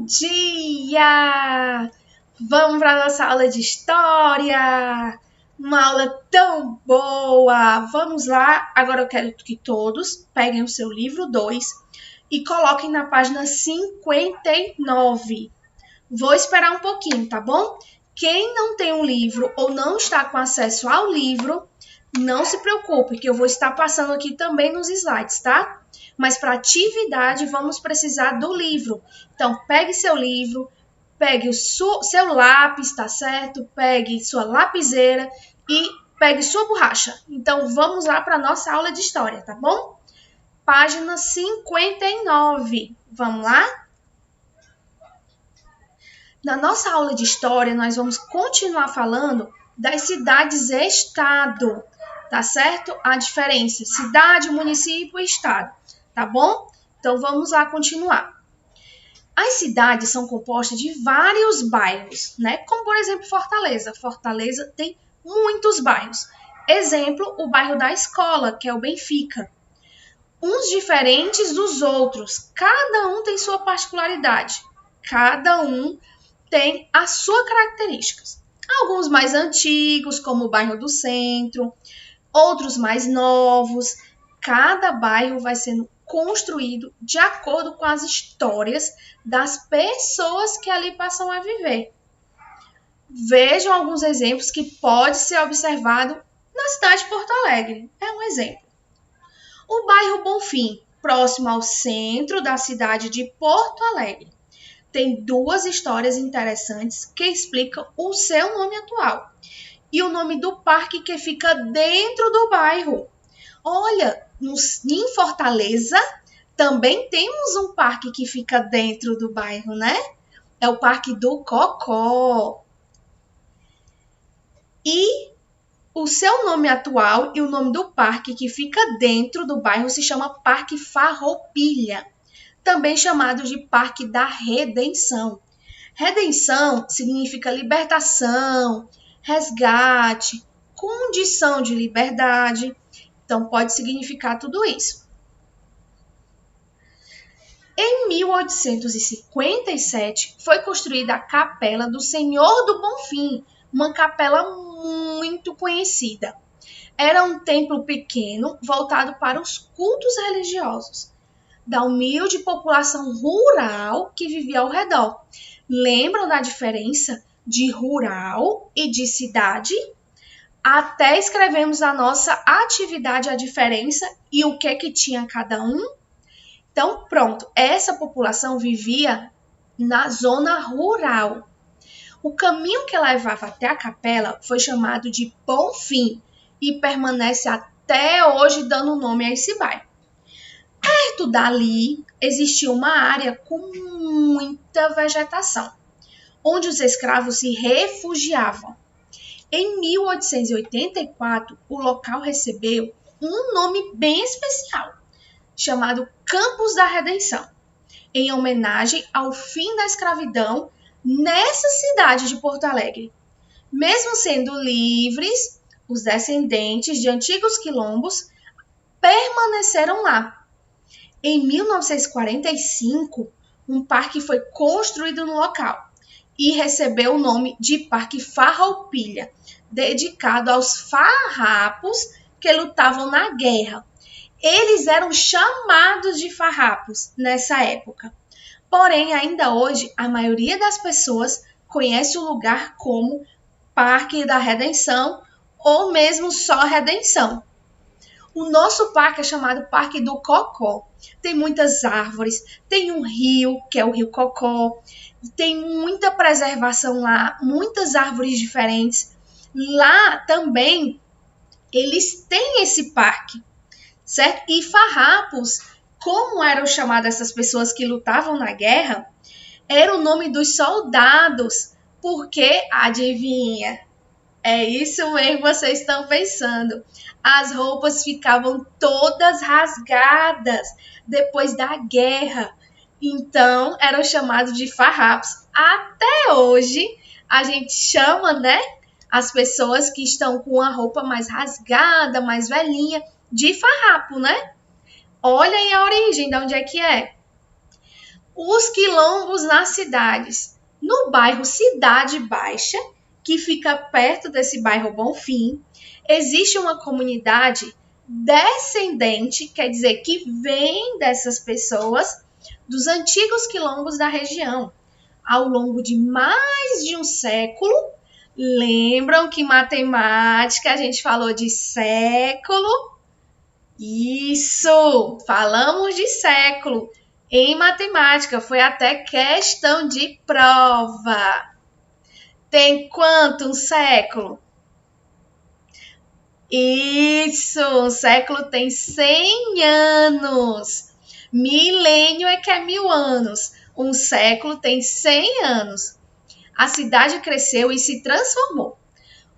Bom dia! Vamos para a nossa aula de história! Uma aula tão boa! Vamos lá! Agora eu quero que todos peguem o seu livro 2 e coloquem na página 59. Vou esperar um pouquinho, tá bom? Quem não tem um livro ou não está com acesso ao livro, não se preocupe, que eu vou estar passando aqui também nos slides, tá? Mas para atividade vamos precisar do livro. Então, pegue seu livro, pegue o seu lápis, tá certo? Pegue sua lapiseira e pegue sua borracha. Então, vamos lá para a nossa aula de história, tá bom? Página 59. Vamos lá? Na nossa aula de história, nós vamos continuar falando das cidades-estado, tá certo? A diferença, cidade, município e estado, tá bom? Então, vamos lá continuar. As cidades são compostas de vários bairros, né? Como, por exemplo, Fortaleza. Fortaleza tem muitos bairros. Exemplo, o bairro da escola, que é o Benfica. Uns diferentes dos outros. Cada um tem sua particularidade. Cada um tem as suas características. Alguns mais antigos, como o bairro do Centro, outros mais novos. Cada bairro vai sendo construído de acordo com as histórias das pessoas que ali passam a viver. Vejam alguns exemplos que pode ser observado na cidade de Porto Alegre. É um exemplo. O bairro Bonfim, próximo ao centro da cidade de Porto Alegre, tem duas histórias interessantes que explicam o seu nome atual e o nome do parque que fica dentro do bairro. Olha, em Fortaleza também temos um parque que fica dentro do bairro, né? É o Parque do Cocó. E o seu nome atual e o nome do parque que fica dentro do bairro se chama Parque Farroupilha, também chamado de Parque da Redenção. Redenção significa libertação, resgate, condição de liberdade. Então, pode significar tudo isso. Em 1857, foi construída a Capela do Senhor do Bonfim, uma capela muito conhecida. Era um templo pequeno voltado para os cultos religiosos da humilde população rural que vivia ao redor. Lembram da diferença de rural e de cidade? Até escrevemos a nossa atividade a diferença e o que tinha cada um. Então, pronto, essa população vivia na zona rural. O caminho que levava até a capela foi chamado de Bonfim e permanece até hoje dando nome a esse bairro. Perto dali existia uma área com muita vegetação, onde os escravos se refugiavam. Em 1884, o local recebeu um nome bem especial, chamado Campos da Redenção, em homenagem ao fim da escravidão nessa cidade de Porto Alegre. Mesmo sendo livres, os descendentes de antigos quilombos permaneceram lá. Em 1945, um parque foi construído no local e recebeu o nome de Parque Farroupilha, dedicado aos farrapos que lutavam na guerra. Eles eram chamados de farrapos nessa época. Porém, ainda hoje, a maioria das pessoas conhece o lugar como Parque da Redenção ou mesmo só Redenção. O nosso parque é chamado Parque do Cocó. Tem muitas árvores, tem um rio, que é o Rio Cocó, tem muita preservação lá, muitas árvores diferentes. Lá também eles têm esse parque, certo? E farrapos, como eram chamadas essas pessoas que lutavam na guerra, era o nome dos soldados, porque, adivinha, é isso mesmo que vocês estão pensando. As roupas ficavam todas rasgadas depois da guerra. Então, eram chamados de farrapos. Até hoje, a gente chama, né, as pessoas que estão com a roupa mais rasgada, mais velhinha, de farrapo, né? Olha aí a origem, de onde é que é. Os quilombos nas cidades. No bairro Cidade Baixa, que fica perto desse bairro Bonfim, existe uma comunidade descendente, quer dizer, que vem dessas pessoas dos antigos quilombos da região. Ao longo de mais de um século, lembram que em matemática a gente falou de século? Isso, falamos de século. Em matemática, foi até questão de prova. Tem quanto um século? Isso, um século tem 100 anos. Milênio é que é 1000 anos. Um século tem 100 anos. A cidade cresceu e se transformou.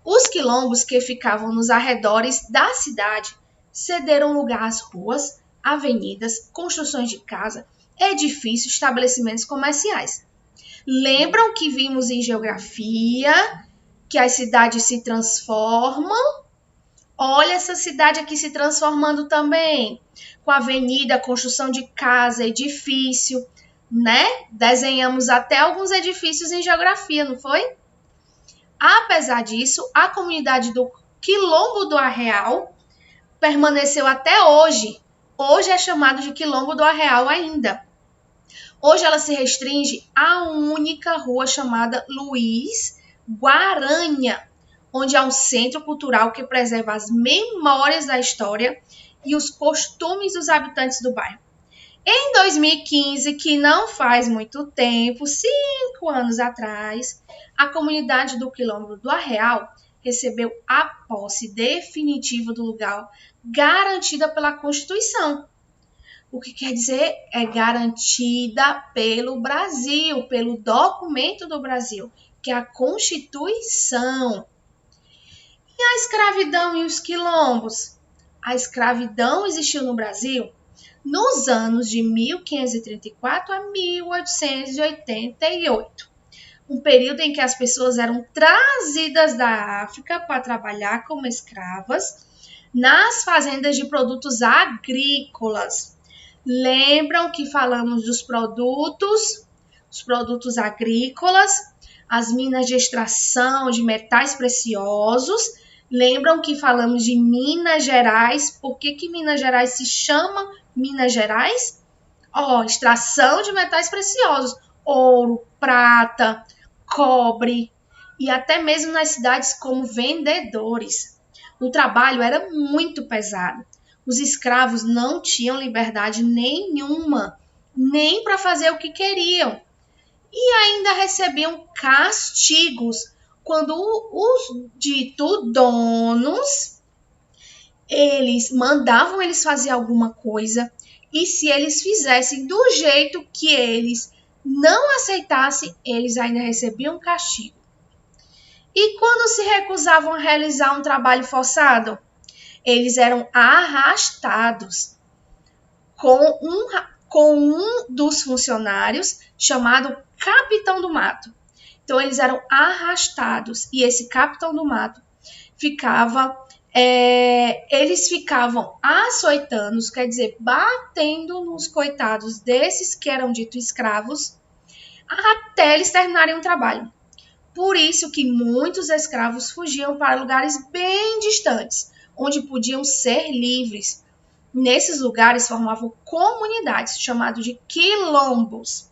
Os quilombos que ficavam nos arredores da cidade cederam lugar às ruas, avenidas, construções de casa, edifícios, estabelecimentos comerciais. Lembram que vimos em geografia que as cidades se transformam? Olha essa cidade aqui se transformando também, com avenida, construção de casa, edifício, né? Desenhamos até alguns edifícios em geografia, não foi? Apesar disso, a comunidade do Quilombo do Arreal permaneceu até hoje. Hoje é chamado de Quilombo do Arreal ainda. Hoje ela se restringe a uma única rua chamada Luiz Guaranha, onde há um centro cultural que preserva as memórias da história e os costumes dos habitantes do bairro. Em 2015, que não faz muito tempo, 5 anos atrás, a comunidade do Quilombo do Arreal recebeu a posse definitiva do lugar garantida pela Constituição. O que quer dizer é garantida pelo Brasil, pelo documento do Brasil, que é a Constituição. E a escravidão e os quilombos? A escravidão existiu no Brasil nos anos de 1534 a 1888. Um período em que as pessoas eram trazidas da África para trabalhar como escravas nas fazendas de produtos agrícolas. Lembram que falamos dos produtos, os produtos agrícolas, as minas de extração de metais preciosos. Lembram que falamos de Minas Gerais? Por que Minas Gerais se chama Minas Gerais? Extração de metais preciosos, ouro, prata, cobre e até mesmo nas cidades como vendedores. O trabalho era muito pesado. Os escravos não tinham liberdade nenhuma, nem para fazer o que queriam. E ainda recebiam castigos quando os ditos donos, eles mandavam eles fazer alguma coisa e se eles fizessem do jeito que eles não aceitassem, eles ainda recebiam castigo. E quando se recusavam a realizar um trabalho forçado, eles eram arrastados com um dos funcionários chamado Capitão do Mato. Então, eles eram arrastados e esse Capitão do Mato eles ficavam açoitando, quer dizer, batendo nos coitados desses que eram ditos escravos, até eles terminarem o trabalho. Por isso que muitos escravos fugiam para lugares bem distantes, onde podiam ser livres. Nesses lugares formavam comunidades, chamadas de quilombos.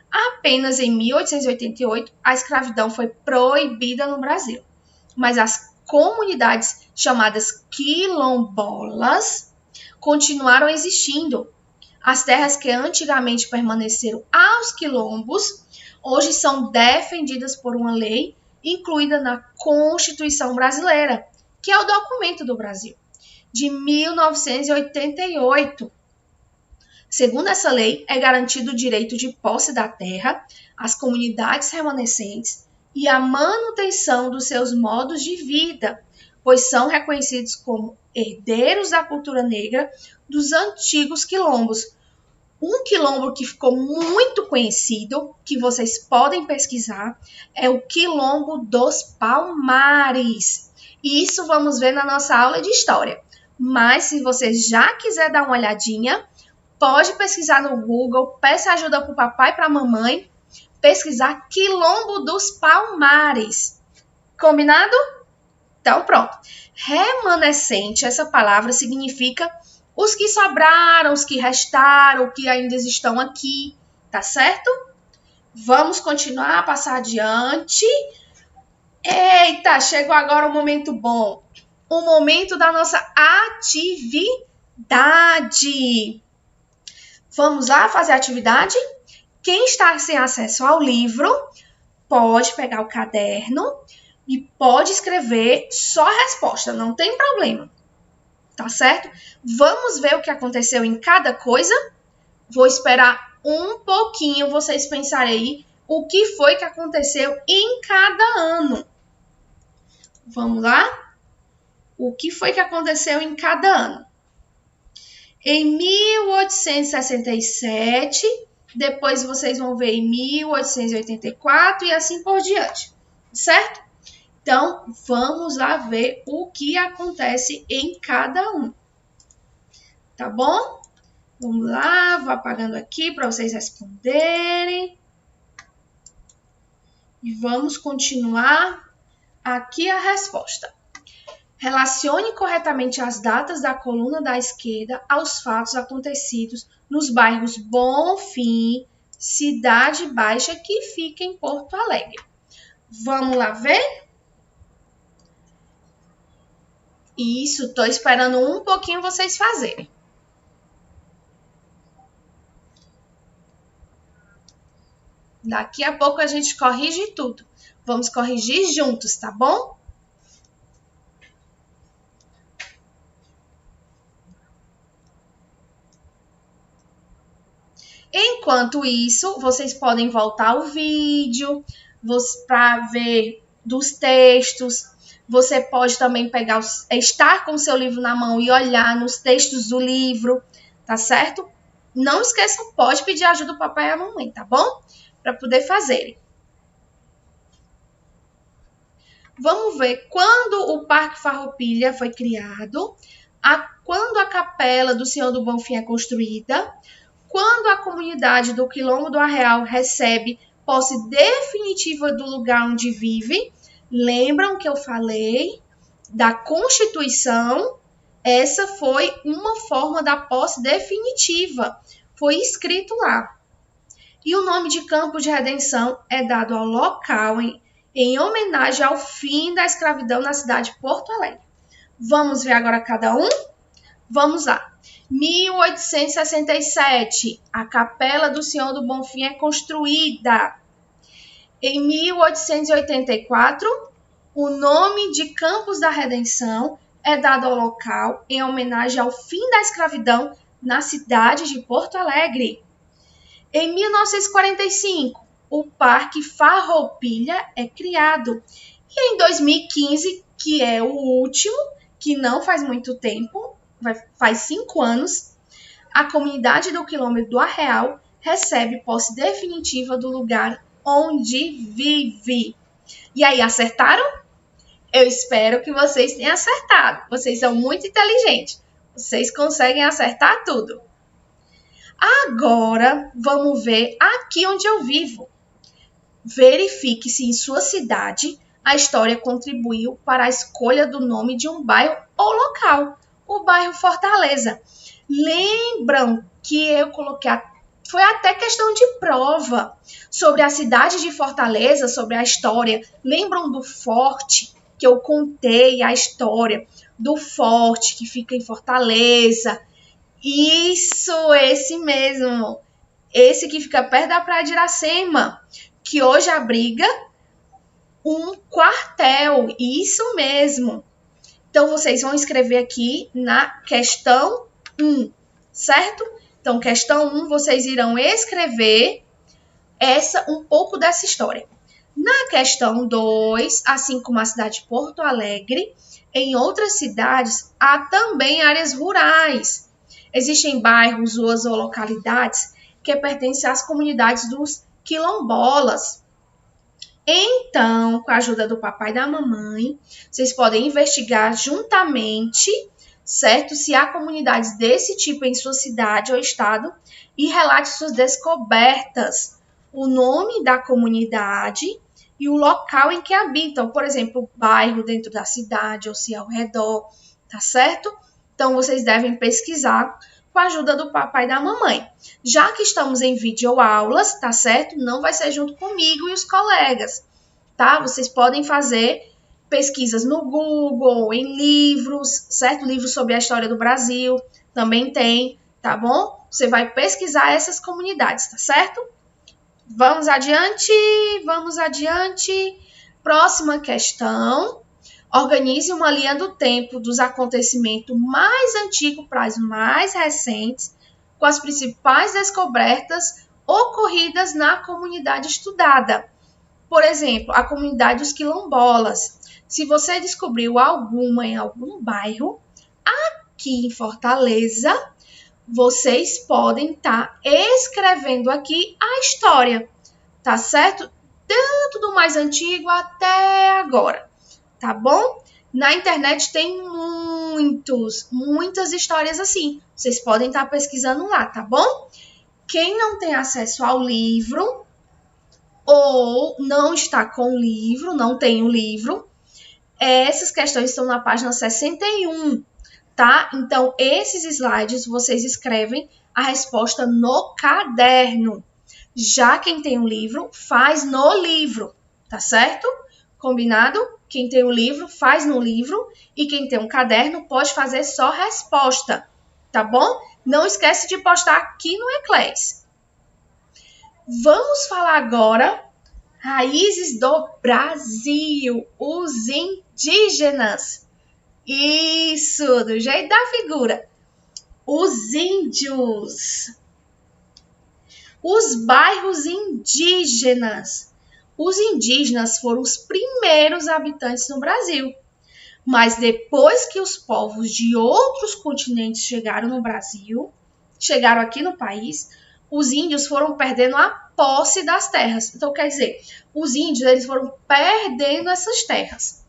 Apenas em 1888, a escravidão foi proibida no Brasil. Mas as comunidades chamadas quilombolas continuaram existindo. As terras que antigamente permaneceram aos quilombos, hoje são defendidas por uma lei incluída na Constituição Brasileira, que é o documento do Brasil, de 1988. Segundo essa lei, é garantido o direito de posse da terra às comunidades remanescentes e a manutenção dos seus modos de vida, pois são reconhecidos como herdeiros da cultura negra dos antigos quilombos. Um quilombo que ficou muito conhecido, que vocês podem pesquisar, é o Quilombo dos Palmares. E isso vamos ver na nossa aula de história. Mas se você já quiser dar uma olhadinha, Pode pesquisar no Google, peça ajuda para o papai e para a mamãe, pesquisar Quilombo dos Palmares. Combinado? Então, pronto. Remanescente, essa palavra significa os que sobraram, os que restaram, que ainda estão aqui, tá certo? Vamos continuar, passar adiante. Eita, chegou agora o momento bom. O momento da nossa atividade. Vamos lá fazer a atividade? Quem está sem acesso ao livro, pode pegar o caderno e pode escrever só a resposta, não tem problema. Tá certo? Vamos ver o que aconteceu em cada coisa? Vou esperar um pouquinho vocês pensarem o que foi que aconteceu em cada ano. Vamos lá? O que foi que aconteceu em cada ano? Em 1867, depois vocês vão ver em 1884 e assim por diante, certo? Então, vamos lá ver o que acontece em cada um, tá bom? Vamos lá, vou apagando aqui para vocês responderem. E vamos continuar aqui a resposta. Relacione corretamente as datas da coluna da esquerda aos fatos acontecidos nos bairros Bonfim, Cidade Baixa, que fica em Porto Alegre. Vamos lá ver? Isso, estou esperando um pouquinho vocês fazerem. Daqui a pouco a gente corrige tudo. Vamos corrigir juntos, tá bom? Enquanto isso, vocês podem voltar ao vídeo para ver dos textos. Você pode também estar com o seu livro na mão e olhar nos textos do livro, tá certo? Não esqueçam, pode pedir ajuda do papai e a mamãe, tá bom? Para poder fazerem. Vamos ver quando o Parque Farroupilha foi criado, quando a Capela do Senhor do Bonfim é construída, quando a comunidade do Quilombo do Arreal recebe posse definitiva do lugar onde vive. Lembram que eu falei da Constituição? Essa foi uma forma da posse definitiva. Foi escrito lá. E o nome de Campo de Redenção é dado ao local em homenagem ao fim da escravidão na cidade de Porto Alegre. Vamos ver agora cada um? Vamos lá. 1867, a Capela do Senhor do Bonfim é construída. Em 1884, o nome de Campos da Redenção é dado ao local em homenagem ao fim da escravidão na cidade de Porto Alegre. Em 1945, o Parque Farroupilha é criado. E em 2015, que é o último, que não faz muito tempo, faz 5 anos, a comunidade do Quilombo do Arreal recebe posse definitiva do lugar onde vive. E aí, acertaram? Eu espero que vocês tenham acertado. Vocês são muito inteligentes. Vocês conseguem acertar tudo. Agora, vamos ver aqui onde eu vivo. Verifique se em sua cidade a história contribuiu para a escolha do nome de um bairro ou local. O bairro Fortaleza. Lembram que eu coloquei, foi até questão de prova sobre a cidade de Fortaleza, sobre a história. Lembram do forte que eu contei, a história do forte que fica em Fortaleza? Isso, esse mesmo. Esse que fica perto da Praia de Iracema, que hoje abriga um quartel. Isso mesmo. Então, vocês vão escrever aqui na questão 1, certo? Então, questão 1, vocês irão escrever um pouco dessa história. Na questão 2, assim como a cidade de Porto Alegre, em outras cidades há também áreas rurais. Existem bairros, ruas ou localidades que pertencem às comunidades dos quilombolas. Então, com a ajuda do papai e da mamãe, vocês podem investigar juntamente certo? Se há comunidades desse tipo em sua cidade ou estado e relate suas descobertas, o nome da comunidade e o local em que habitam, por exemplo, o bairro dentro da cidade ou se ao redor, tá certo? Então, vocês devem pesquisar com a ajuda do papai e da mamãe. Já que estamos em videoaulas, tá certo? Não vai ser junto comigo e os colegas, tá? Vocês podem fazer pesquisas no Google, em livros, certo? Livros sobre a história do Brasil também tem, tá bom? Você vai pesquisar essas comunidades, tá certo? Vamos adiante, vamos adiante. Próxima questão. Organize uma linha do tempo dos acontecimentos mais antigos para os mais recentes, com as principais descobertas ocorridas na comunidade estudada. Por exemplo, a comunidade dos quilombolas. Se você descobriu alguma em algum bairro, aqui em Fortaleza, vocês podem estar escrevendo aqui a história, tá certo? Tanto do mais antigo até agora, tá bom? Na internet tem muitas histórias assim. Vocês podem estar pesquisando lá, tá bom? Quem não tem acesso ao livro ou não está com o livro, não tem o livro, essas questões estão na página 61, tá? Então, esses slides vocês escrevem a resposta no caderno. Já quem tem o livro, faz no livro, tá certo? Combinado? Quem tem o livro, faz no livro. E quem tem um caderno, pode fazer só resposta, tá bom? Não esquece de postar aqui no Eclair. Vamos falar agora raízes do Brasil, os indígenas. Isso, do jeito da figura. Os índios. Os bairros indígenas. Os indígenas foram os primeiros habitantes no Brasil. Mas depois que os povos de outros continentes chegaram no Brasil, chegaram aqui no país, os índios foram perdendo a posse das terras. Então, quer dizer, os índios eles foram perdendo essas terras.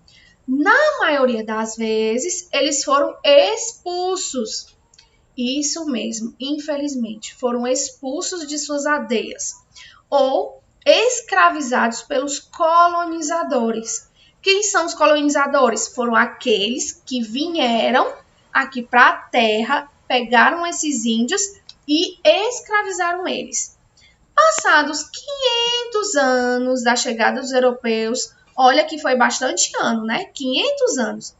Na maioria das vezes, eles foram expulsos. Isso mesmo, infelizmente, foram expulsos de suas aldeias ou escravizados pelos colonizadores. Quem são os colonizadores? Foram aqueles que vieram aqui para a terra, pegaram esses índios e escravizaram eles. Passados 500 anos da chegada dos europeus, olha que foi bastante ano, né? 500 anos.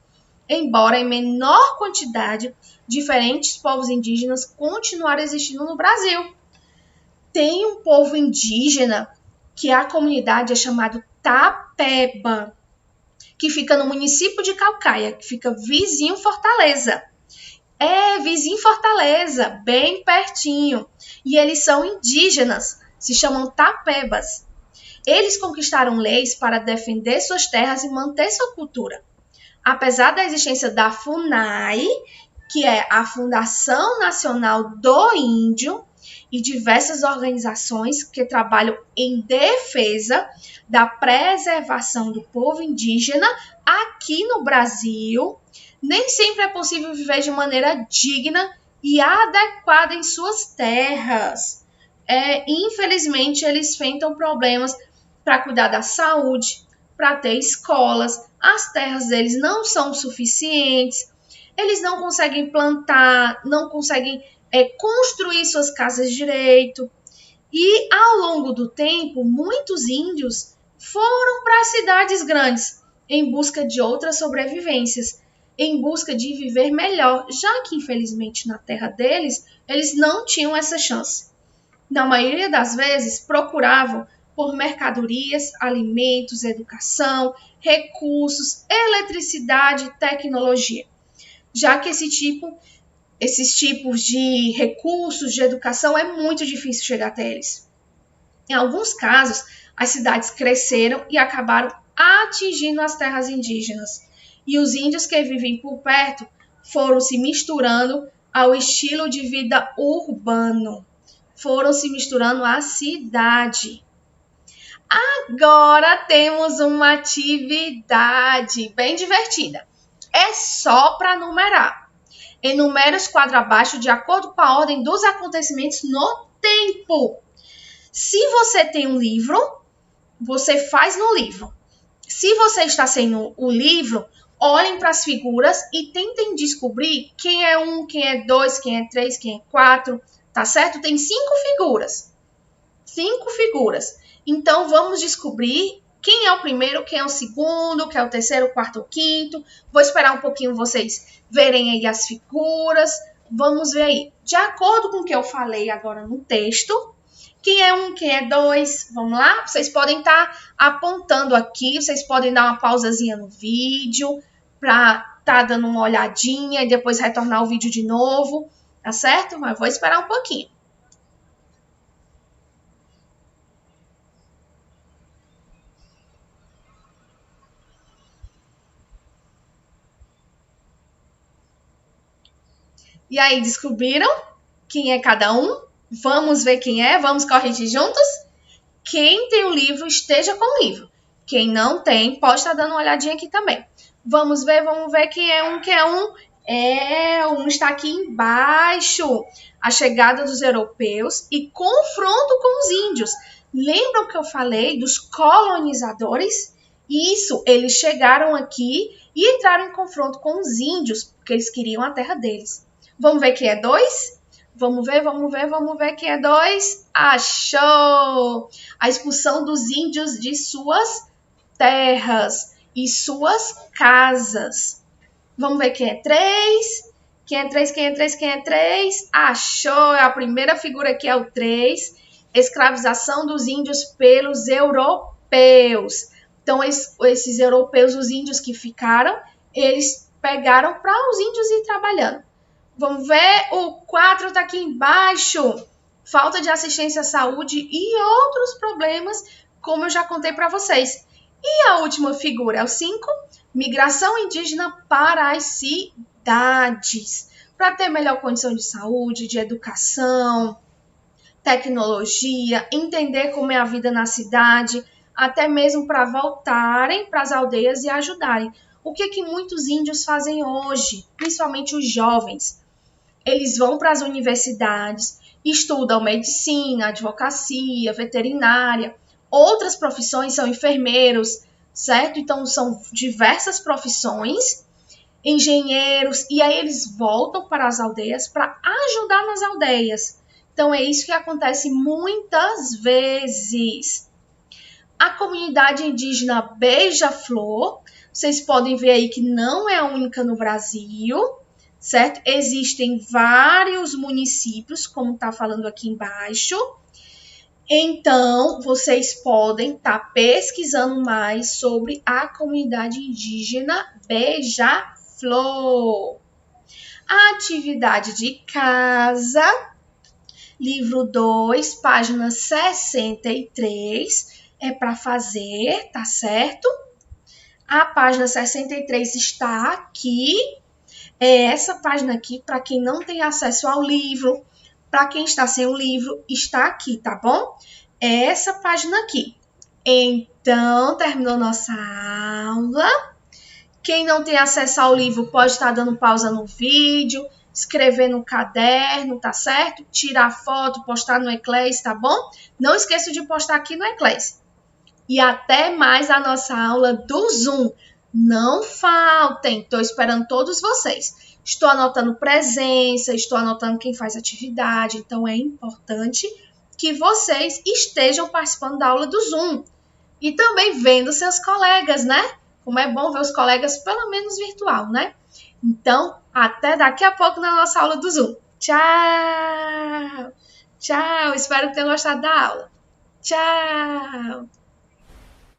Embora em menor quantidade, diferentes povos indígenas continuaram existindo no Brasil. Tem um povo indígena que a comunidade é chamada Tapeba, que fica no município de Caucaia, que fica vizinho Fortaleza. Vizinho Fortaleza, bem pertinho. E eles são indígenas, se chamam Tapebas. Eles conquistaram leis para defender suas terras e manter sua cultura. Apesar da existência da FUNAI, que é a Fundação Nacional do Índio, e diversas organizações que trabalham em defesa da preservação do povo indígena aqui no Brasil, nem sempre é possível viver de maneira digna e adequada em suas terras. Infelizmente, eles enfrentam problemas para cuidar da saúde, para ter escolas, as terras deles não são suficientes, eles não conseguem plantar, não conseguem construir suas casas direito. E ao longo do tempo, muitos índios foram para cidades grandes em busca de outras sobrevivências, em busca de viver melhor, já que infelizmente na terra deles, eles não tinham essa chance. Na maioria das vezes, procuravam por mercadorias, alimentos, educação, recursos, eletricidade e tecnologia, já que esses tipos de recursos de educação é muito difícil chegar até eles. Em alguns casos, as cidades cresceram e acabaram atingindo as terras indígenas. E os índios que vivem por perto foram se misturando ao estilo de vida urbano. Foram se misturando à cidade. Agora temos uma atividade bem divertida. É só para numerar. Enumere os quadros abaixo de acordo com a ordem dos acontecimentos no tempo. Se você tem um livro, você faz no livro. Se você está sem o livro, olhem para as figuras e tentem descobrir quem é 1, quem é 2, quem é 3, quem é 4, tá certo? Tem 5 figuras. 5 figuras. Então, vamos descobrir quem é o primeiro, quem é o segundo, quem é o terceiro, o quarto ou quinto. Vou esperar um pouquinho vocês verem aí as figuras. Vamos ver aí. De acordo com o que eu falei agora no texto, quem é 1, quem é 2, vamos lá? Vocês podem estar apontando aqui, vocês podem dar uma pausazinha no vídeo para estar dando uma olhadinha e depois retornar o vídeo de novo, tá certo? Mas vou esperar um pouquinho. E aí, descobriram quem é cada um? Vamos ver quem é? Vamos corrigir juntos? Quem tem o livro, esteja com o livro. Quem não tem, pode estar dando uma olhadinha aqui também. Vamos ver quem é 1, quem é 1. Um está aqui embaixo. A chegada dos europeus e confronto com os índios. Lembram que eu falei dos colonizadores? Isso, eles chegaram aqui e entraram em confronto com os índios, porque eles queriam a terra deles. Vamos ver quem é 2? Vamos ver quem é 2. Achou! A expulsão dos índios de suas terras e suas casas. Vamos ver quem é 3. Quem é 3, quem é 3, quem é 3? Achou! A primeira figura aqui é o 3. Escravização dos índios pelos europeus. Então, esses europeus, os índios que ficaram, eles pegaram para os índios ir trabalhando. Vamos ver, o 4 está aqui embaixo. Falta de assistência à saúde e outros problemas, como eu já contei para vocês. E a última figura é o 5, migração indígena para as cidades. Para ter melhor condição de saúde, de educação, tecnologia, entender como é a vida na cidade, até mesmo para voltarem para as aldeias e ajudarem. O que muitos índios fazem hoje, principalmente os jovens? Eles vão para as universidades, estudam medicina, advocacia, veterinária. Outras profissões são enfermeiros, certo? Então, são diversas profissões, engenheiros, e aí eles voltam para as aldeias para ajudar nas aldeias. Então, é isso que acontece muitas vezes. A comunidade indígena Beija-Flor, vocês podem ver aí que não é a única no Brasil, certo? Existem vários municípios, como está falando aqui embaixo. Então, vocês podem estar pesquisando mais sobre a comunidade indígena Beija-Flor. A atividade de casa, livro 2, página 63, é para fazer, tá certo? A página 63 está aqui. É essa página aqui, para quem não tem acesso ao livro, para quem está sem o livro, está aqui, tá bom? É essa página aqui. Então, terminou nossa aula. Quem não tem acesso ao livro pode estar dando pausa no vídeo, escrever no caderno, tá certo? Tirar foto, postar no Eclair, tá bom? Não esqueça de postar aqui no Eclair. E até mais a nossa aula do Zoom. Não faltem, estou esperando todos vocês. Estou anotando presença, estou anotando quem faz atividade, então é importante que vocês estejam participando da aula do Zoom. E também vendo seus colegas, né? Como é bom ver os colegas, pelo menos virtual, né? Então, até daqui a pouco na nossa aula do Zoom. Tchau! Tchau! Espero que tenham gostado da aula. Tchau!